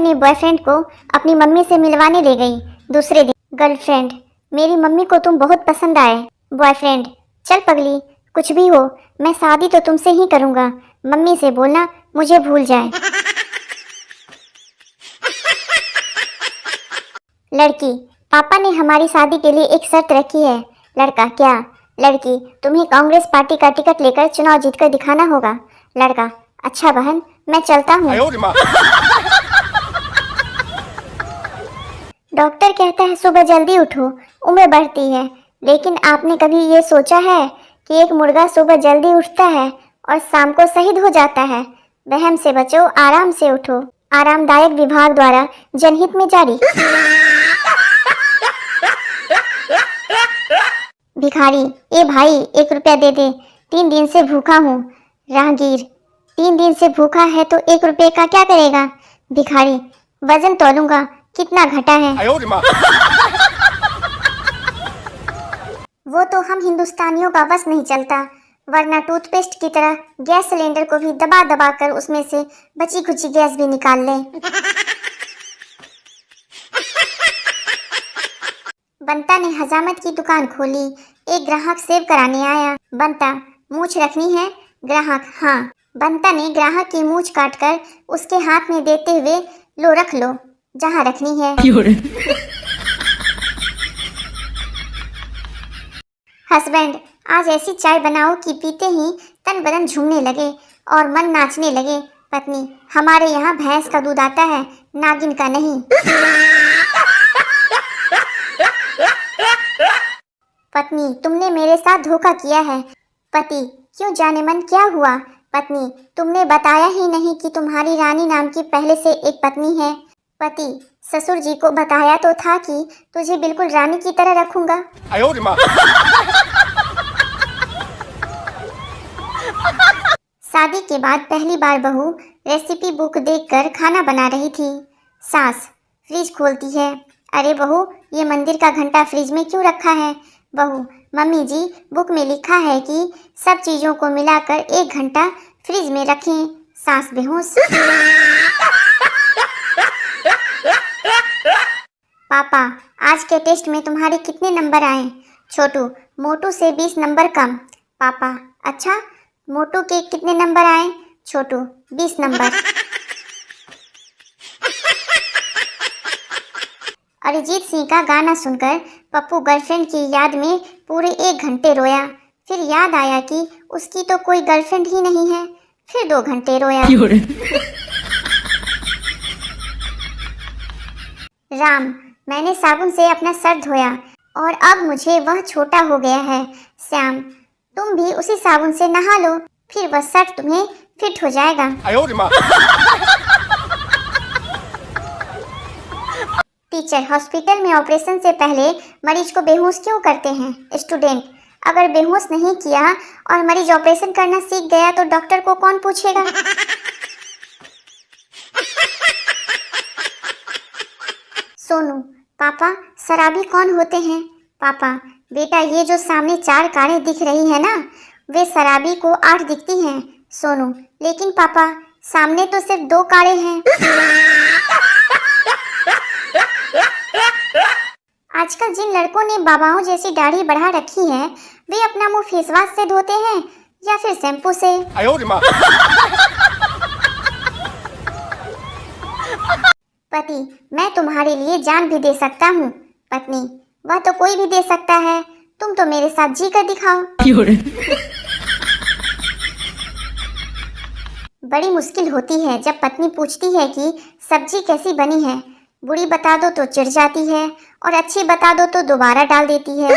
अपने बॉयफ्रेंड को अपनी मम्मी से मिलवाने ले गई। दूसरे दिन गर्लफ्रेंड, मेरी मम्मी को तुम बहुत पसंद आए। बॉयफ्रेंड, चल पगली, कुछ भी हो मैं शादी तो तुमसे ही करूँगा, मम्मी से बोलना मुझे भूल जाए। लड़की, पापा ने हमारी शादी के लिए एक शर्त रखी है। लड़का, क्या? लड़की, तुम्हें कांग्रेस पार्टी का टिकट लेकर चुनाव जीतकर दिखाना होगा। लड़का, अच्छा बहन, मैं चलता हूँ। डॉक्टर कहता है सुबह जल्दी उठो, उम्र बढ़ती है, लेकिन आपने कभी ये सोचा है कि एक मुर्गा सुबह जल्दी उठता है और शाम को शहीद हो जाता है? वहम से बचो, आराम से उठो। आरामदायक विभाग द्वारा जनहित में जारी। भिखारी, ए भाई 1 रुपया दे दे, 3 दिन से भूखा हूँ। राहगीर, 3 दिन से भूखा है तो 1 रुपये का क्या करेगा? भिखारी, वजन तोलूंगा, कितना घटा है? वो तो हम हिंदुस्तानियों का बस नहीं चलता, वरना टूथपेस्ट की तरह गैस सिलेंडर को भी दबा दबा कर उसमें से बची खुची गैस भी निकाल ले। बंता ने हजामत की दुकान खोली। एक ग्राहक सेव कराने आया। बंता, मूछ रखनी है? ग्राहक, हाँ। बंता ने ग्राहक की मूछ काटकर उसके हाथ में देते हुए, लो रख लो जहाँ रखनी है। हस्बैंड, आज ऐसी चाय बनाओ कि पीते ही तन बदन झूमने लगे और मन नाचने लगे। पत्नी, हमारे यहाँ भैंस का दूध आता है, नागिन का नहीं। पत्नी, तुमने मेरे साथ धोखा किया है। पति, क्यों जाने मन, क्या हुआ? पत्नी, तुमने बताया ही नहीं कि तुम्हारी रानी नाम की पहले से एक पत्नी है। पति, ससुर जी को बताया तो था कि तुझे बिल्कुल रानी की तरह रखूंगा। शादी के बाद पहली बार बहू रेसिपी बुक देखकर खाना बना रही थी। सास फ्रिज खोलती है। अरे बहू, ये मंदिर का घंटा फ्रिज में क्यों रखा है? बहू, मम्मी जी, बुक में लिखा है कि सब चीजों को मिलाकर 1 घंटा फ्रिज में रखें। सास बेहोश। पापा, आज के टेस्ट में तुम्हारे कितने नंबर आए? छोटू, मोटू से 20 नंबर कम। पापा, अच्छा, मोटू के कितने नंबर आए? छोटू, 20 नंबर। अरिजीत सिंह का गाना सुनकर पप्पू गर्लफ्रेंड की याद में पूरे 1 घंटे रोया। फिर याद आया कि उसकी तो कोई गर्लफ्रेंड ही नहीं है। फिर 2 घंटे रोया। राम, मैंने साबुन से अपना सर धोया और अब मुझे वह छोटा हो गया है। श्याम, तुम भी उसी साबुन से नहा लो, फिर वह शर्ट तुम्हें फिट हो जाएगा। टीचर, हॉस्पिटल में ऑपरेशन से पहले मरीज को बेहोश क्यों करते हैं? स्टूडेंट, अगर बेहोश नहीं किया और मरीज ऑपरेशन करना सीख गया तो डॉक्टर को कौन पूछेगा? सोनू, पापा, शराबी कौन होते हैं? पापा, बेटा, ये जो सामने 4 कारें दिख रही है ना, वे शराबी को 8 दिखती हैं। सोनू, लेकिन पापा, सामने तो सिर्फ 2 कारें हैं। आजकल जिन लड़कों ने बाबाओं जैसी दाढ़ी बढ़ा रखी है, वे अपना मुंह फेसवाश से धोते हैं या फिर शैम्पू से? पति, मैं तुम्हारे लिए जान भी दे सकता हूँ। पत्नी, वह तो कोई भी दे सकता है, तुम तो मेरे साथ जी कर दिखाओ। बड़ी मुश्किल होती है जब पत्नी पूछती है कि सब्जी कैसी बनी है। बुरी बता दो तो चिढ़ जाती है और अच्छी बता दो तो दोबारा डाल देती है।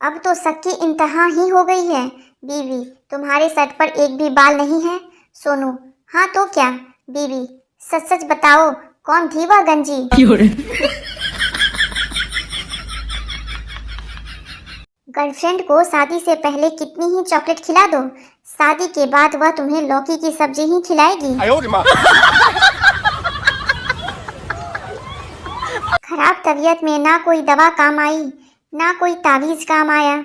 अब तो शक की इंतहा ही हो गई है। बीवी, तुम्हारे सर पर एक भी बाल नहीं है? सोनू, हाँ तो क्या? बीवी, सच सच बताओ, कौन थी वह गंजी? गर्लफ्रेंड को शादी से पहले कितनी ही चॉकलेट खिला दो, शादी के बाद वह तुम्हें लौकी की सब्जी ही खिलाएगी। खराब तबीयत में ना कोई दवा काम आई, ना कोई तावीज काम आया।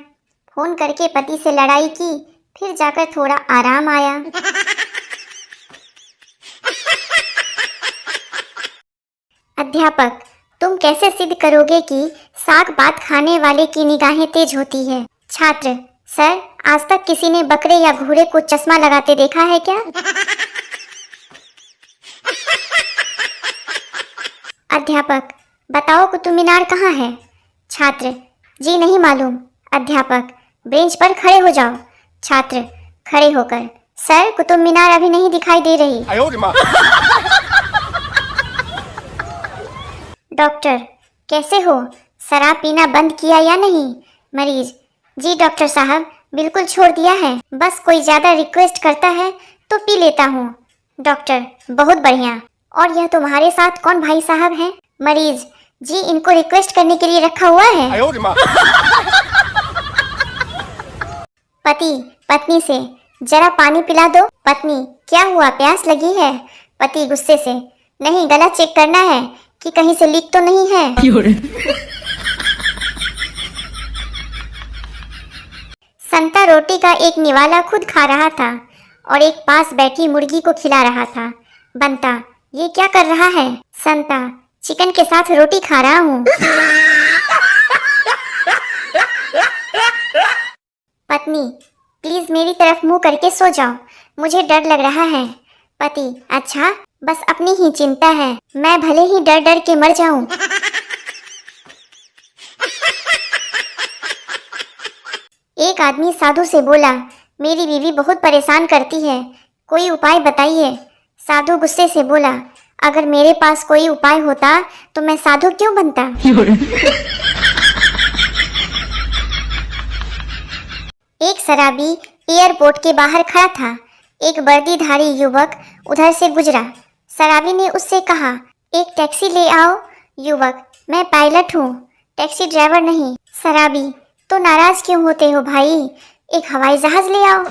फोन करके पति से लड़ाई की, फिर जाकर थोड़ा आराम आया। अध्यापक, तुम कैसे सिद्ध करोगे कि साग पात खाने वाले की निगाहें तेज होती है? छात्र, सर, आज तक किसी ने बकरे या घोड़े को चश्मा लगाते देखा है क्या? अध्यापक, बताओ कुतुब मीनार कहाँ है? छात्र, जी नहीं मालूम। अध्यापक, बेंच पर खड़े हो जाओ। छात्र खड़े होकर, सर कुतुब मीनार अभी नहीं दिखाई दे रही। डॉक्टर, कैसे हो? शराब पीना बंद किया या नहीं? मरीज, जी डॉक्टर साहब, बिल्कुल छोड़ दिया है, बस कोई ज्यादा रिक्वेस्ट करता है तो पी लेता हूँ। डॉक्टर, बहुत बढ़िया। और यह तुम्हारे साथ कौन भाई साहब हैं? मरीज, जी इनको रिक्वेस्ट करने के लिए रखा हुआ है। पति पत्नी से, जरा पानी पिला दो। पत्नी, क्या हुआ, प्यास लगी है? पति गुस्से से, नहीं, गला चेक करना है कि कहीं से लीक तो नहीं है। संता रोटी का एक निवाला खुद खा रहा था और एक पास बैठी मुर्गी को खिला रहा था। बंता, ये क्या कर रहा है? संता, चिकन के साथ रोटी खा रहा हूँ। पत्नी, प्लीज मेरी तरफ मुंह करके सो जाओ, मुझे डर लग रहा है। पति, अच्छा, बस अपनी ही चिंता है, मैं भले ही डर डर के मर जाऊं। एक आदमी साधु से बोला, मेरी बीवी बहुत परेशान करती है, कोई उपाय बताइए। साधु गुस्से से बोला, अगर मेरे पास कोई उपाय होता तो मैं साधु क्यों बनता? एक शराबी एयरपोर्ट के बाहर खड़ा था। एक वर्दीधारी युवक उधर से गुजरा। शराबी ने उससे कहा, एक टैक्सी ले आओ। युवक, मैं पायलट हूँ, टैक्सी ड्राइवर नहीं। शराबी, तो नाराज क्यों होते हो भाई, एक हवाई जहाज ले आओ।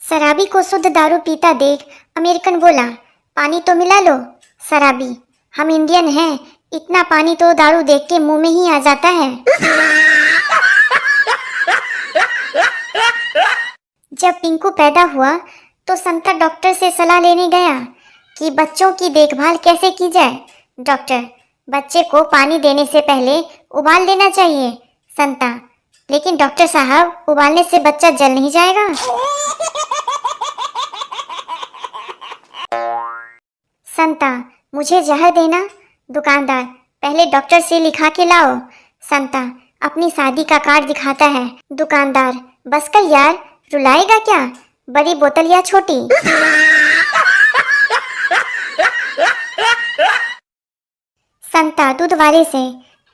शराबी को शुद्ध दारू पीता देख अमेरिकन बोला, पानी तो मिला लो। शराबी, हम इंडियन हैं, इतना पानी तो दारू देख के मुंह में ही आ जाता है। जब पिंकू पैदा हुआ तो संता डॉक्टर से सलाह लेने गया कि बच्चों की देखभाल कैसे की जाए। डॉक्टर, बच्चे को पानी देने से पहले उबाल देना चाहिए। संता, लेकिन डॉक्टर साहब, उबालने से बच्चा जल नहीं जाएगा? संता, मुझे जहर देना? दुकानदार, पहले डॉक्टर से लिखा के लाओ। संता अपनी शादी का कार्ड दिखाता है। दुकानदार, बस कर यार, रुलाएगा क्या, बड़ी बोतल या छोटी? संता दूध वाले से,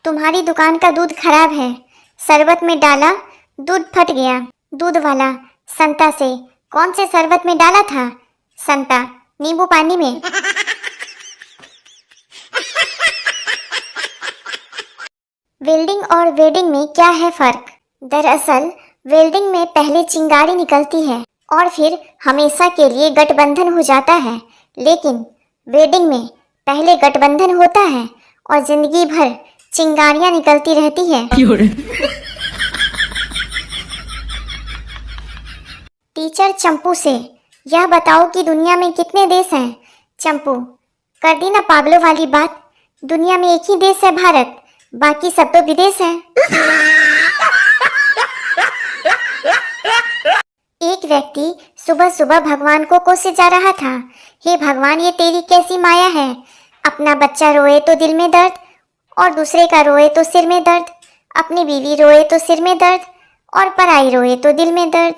तुम्हारी दुकान का दूध खराब है, शरबत में डाला, दूध फट गया। दूध वाला संता से, कौन से शरबत में डाला था? संता, नींबू पानी में। वेल्डिंग और वेडिंग में क्या है फर्क? दरअसल वेल्डिंग में पहले चिंगारी निकलती है और फिर हमेशा के लिए गठबंधन हो जाता है, लेकिन वेडिंग में पहले गठबंधन होता है और जिंदगी भर चिंगारियां निकलती रहती है। टीचर चंपू से, यह बताओ कि दुनिया में कितने देश हैं? चंपू, कर दी ना पागलों वाली बात, दुनिया में एक ही देश है भारत, बाकी सब तो विदेश हैं। एक व्यक्ति सुबह सुबह भगवान को कोसे जा रहा था, हे भगवान, ये तेरी कैसी माया है, अपना बच्चा रोए तो दिल में दर्द और दूसरे का रोए तो सिर में दर्द, अपनी बीवी रोए तो सिर में दर्द और पराई रोए तो दिल में दर्द।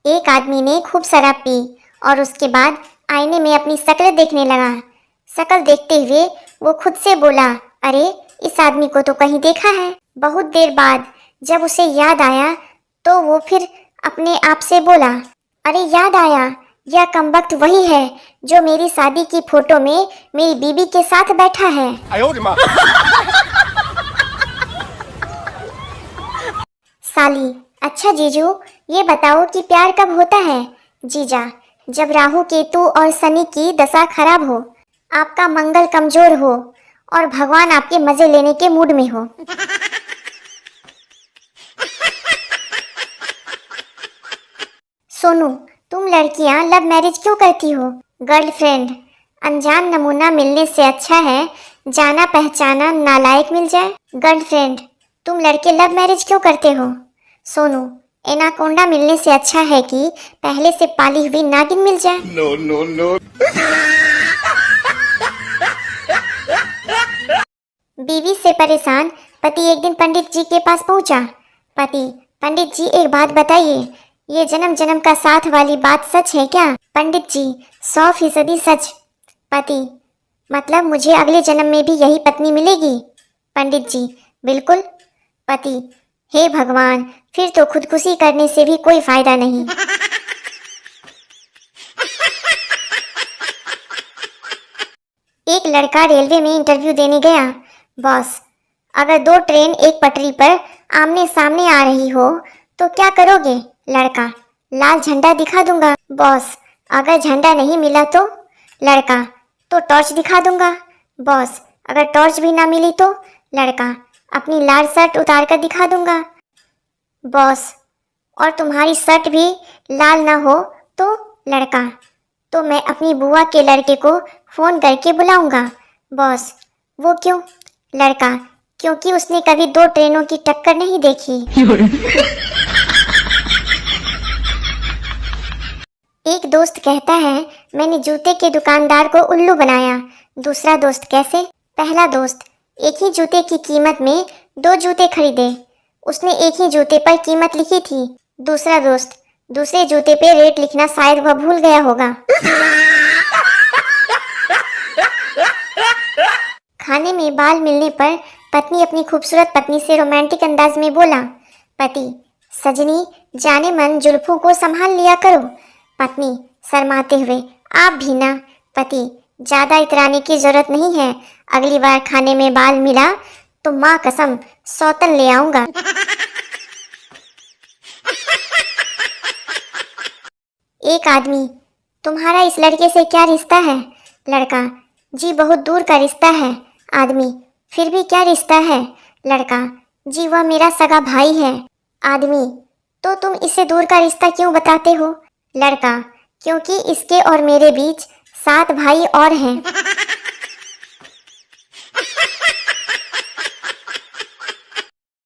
एक आदमी ने खूब शराब पी और उसके बाद आईने में अपनी शक्ल देखने लगा। शक्ल देखते हुए वो खुद से बोला, अरे इस आदमी को तो कहीं देखा है। बहुत देर बाद जब उसे याद आया तो वो फिर अपने आप से बोला, अरे याद आया, यह कमबख्त वही है जो मेरी शादी की फोटो में मेरी बीबी के साथ बैठा है। साली, अच्छा जीजू, ये बताओ कि प्यार कब होता है? जीजा, जब राहु केतु और शनि की दशा खराब हो, आपका मंगल कमजोर हो और भगवान आपके मजे लेने के मूड में हो। सोनू, तुम लड़कियां लव मैरिज क्यों करती हो? गर्लफ्रेंड, अनजान नमूना मिलने से अच्छा है जाना पहचाना नालायक मिल जाए। गर्लफ्रेंड, तुम लड़के लव मैरिज क्यों करते हो? सोनू, एनाकोंडा मिलने से अच्छा है कि पहले से पाली हुई नागिन मिल जाए। No, no, no. बीवी से परेशान पति एक दिन पंडित जी के पास पहुंचा। पति, पंडित जी एक बात बताइए, ये जन्म जन्म का साथ वाली बात सच है क्या? पंडित जी, 100% सच। पति, मतलब मुझे अगले जन्म में भी यही पत्नी मिलेगी? पंडित जी, बिल्कुल। पति, हे भगवान, फिर तो खुदकुशी करने से भी कोई फायदा नहीं। एक लड़का रेलवे में इंटरव्यू देने गया। बॉस, अगर 2 ट्रेन एक पटरी पर आमने सामने आ रही हो तो क्या करोगे? लड़का, लाल झंडा दिखा दूंगा। बॉस, अगर झंडा नहीं मिला तो? लड़का, तो टॉर्च दिखा दूंगा। बॉस, अगर टॉर्च भी ना मिली तो? लड़का, अपनी लाल शर्ट उतार कर दिखा दूंगा। बॉस, और तुम्हारी शर्ट भी लाल ना हो तो? लड़का, तो मैं अपनी बुआ के लड़के को फोन करके बुलाऊंगा। बॉस, वो क्यों? लड़का, क्योंकि उसने कभी 2 ट्रेनों की टक्कर नहीं देखी। एक दोस्त कहता है, मैंने जूते के दुकानदार को उल्लू बनाया। दूसरा दोस्त, कैसे? पहला दोस्त, एक ही जूते की कीमत में 2 जूते खरीदे, उसने एक ही जूते पर कीमत लिखी थी। दूसरा दोस्त, दूसरे जूते पे रेट लिखना शायद वह भूल गया होगा। खाने में बाल मिलने पर पत्नी अपनी खूबसूरत पत्नी से रोमांटिक अंदाज में बोला। पति, सजनी, जाने मन जुल्फों को संभाल लिया करो। पत्नी शर्माते हुए, आप भी ना। पति, ज्यादा इतराने की जरूरत नहीं है, अगली बार खाने में बाल मिला तो माँ कसम सौतन ले आऊंगा। एक आदमी, तुम्हारा इस लड़के से क्या रिश्ता है? लड़का, जी बहुत दूर का रिश्ता है। आदमी, फिर भी क्या रिश्ता है? लड़का, जी वह मेरा सगा भाई है। आदमी, तो तुम इससे दूर का रिश्ता क्यों बताते हो? लड़का, क्योंकि इसके और मेरे बीच 7 भाई और हैं।